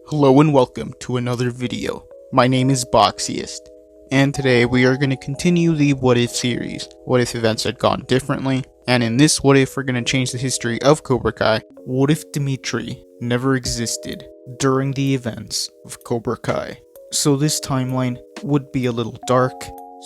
Hello and welcome to another video. My name is Boxiest, and today we are going to continue the What If series. What if events had gone differently? And in this What If, we're going to change the history of Cobra Kai. What if Demetri never existed during the events of Cobra Kai? So this timeline would be a little dark.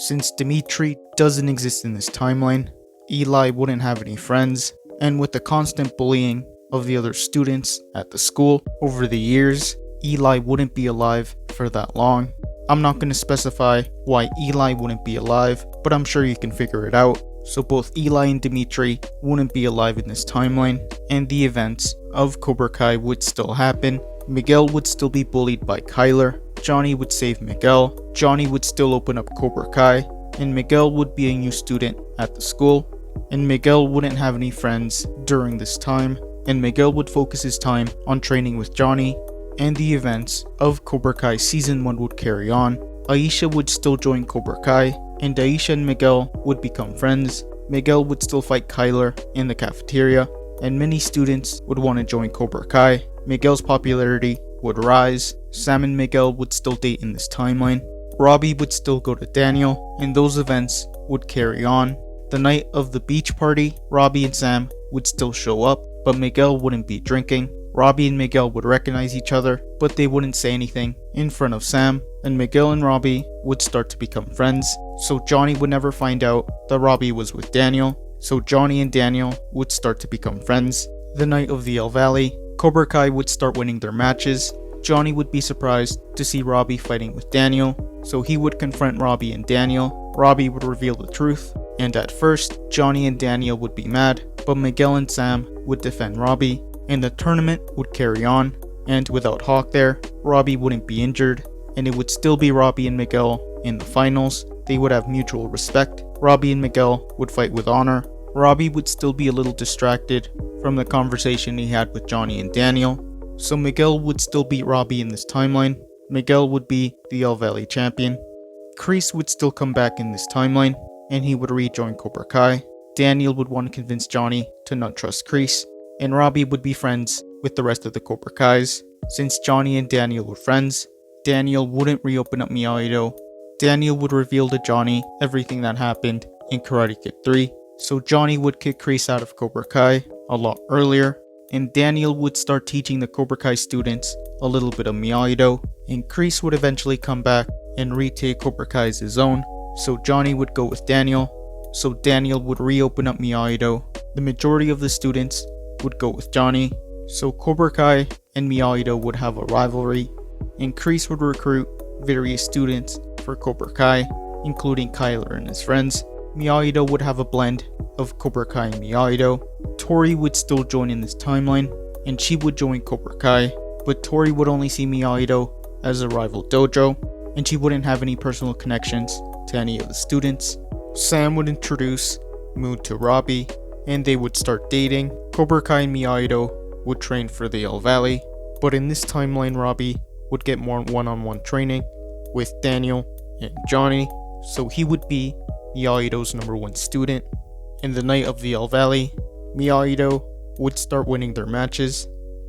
Since Demetri doesn't exist in this timeline, Eli wouldn't have any friends, and with the constant bullying of the other students at the school over the years, Eli wouldn't be alive for that long. I'm not going to specify why Eli wouldn't be alive, but I'm sure you can figure it out. So both Eli and Demetri wouldn't be alive in this timeline, and the events of Cobra Kai would still happen. Miguel would still be bullied by Kyler, Johnny would save Miguel, Johnny would still open up Cobra Kai, and Miguel would be a new student at the school, and Miguel wouldn't have any friends during this time, and Miguel would focus his time on training with Johnny, and the events of Cobra Kai Season 1 would carry on. Aisha would still join Cobra Kai, and Aisha and Miguel would become friends. Miguel would still fight Kyler in the cafeteria, and many students would want to join Cobra Kai. Miguel's popularity would rise. Sam and Miguel would still date in this timeline. Robbie would still go to Daniel, and those events would carry on. The night of the beach party, Robbie and Sam would still show up, but Miguel wouldn't be drinking. Robbie and Miguel would recognize each other, but they wouldn't say anything in front of Sam, and Miguel and Robbie would start to become friends, so Johnny would never find out that Robbie was with Daniel, so Johnny and Daniel would start to become friends. The night of the El Valley, Cobra Kai would start winning their matches. Johnny would be surprised to see Robbie fighting with Daniel, so he would confront Robbie and Daniel. Robbie would reveal the truth, and at first, Johnny and Daniel would be mad, but Miguel and Sam would defend Robbie, and the tournament would carry on, and without Hawk there, Robbie wouldn't be injured, and it would still be Robbie and Miguel in the finals. They would have mutual respect. Robbie and Miguel would fight with honor. Robbie would still be a little distracted from the conversation he had with Johnny and Daniel, so Miguel would still beat Robbie in this timeline. Miguel would be the El Valley champion. Kreese would still come back in this timeline, and he would rejoin Cobra Kai. Daniel would want to convince Johnny to not trust Kreese, and Robbie would be friends with the rest of the Cobra Kais. Since Johnny and Daniel were friends, Daniel wouldn't reopen up Miyagi-Do. Daniel would reveal to Johnny everything that happened in Karate Kid 3, so Johnny would kick Kreese out of Cobra Kai a lot earlier, and Daniel would start teaching the Cobra Kai students a little bit of Miyagi-Do, and Kreese would eventually come back and retake Cobra Kai as his own, so Johnny would go with Daniel, so Daniel would reopen up Miyagi-Do. The majority of the students would go with Johnny, so Cobra Kai and Miyagi-Do would have a rivalry, and Kreese would recruit various students for Cobra Kai, including Kyler and his friends. Miyagi-Do would have a blend of Cobra Kai and Miyagi-Do. Tori would still join in this timeline, and she would join Cobra Kai, but Tori would only see Miyagi-Do as a rival dojo, and she wouldn't have any personal connections to any of the students. Sam would introduce Moon to Robbie, and they would start dating. Cobra Kai and Miyagi-Do would train for the El Valley, but in this timeline Robbie would get more one-on-one training with Daniel and Johnny, so he would be Miyagi-Do's #1 student. In the night of the El Valley, Miyagi-Do would start winning their matches,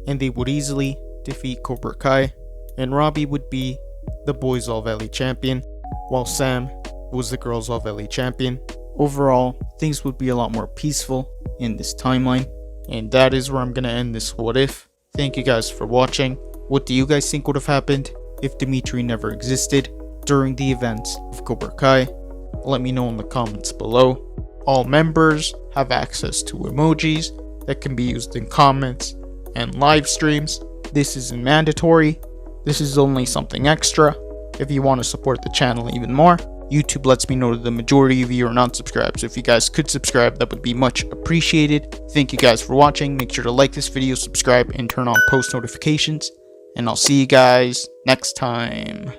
and they would easily defeat Cobra Kai, and Robbie would be the boys' El Valley champion, while Sam was the girls' El Valley champion. Overall, things would be a lot more peaceful in this timeline, and that is where I'm going to end this What If. Thank you guys for watching. What do you guys think would have happened if Demetri never existed during the events of Cobra Kai? Let me know in the comments below. All members have access to emojis that can be used in comments and live streams. This isn't mandatory. This is only something extra. If you want to support the channel even more, YouTube lets me know that the majority of you are not subscribed, so if you guys could subscribe, that would be much appreciated. Thank you guys for watching. Make sure to like this video, subscribe, and turn on post notifications, and I'll see you guys next time.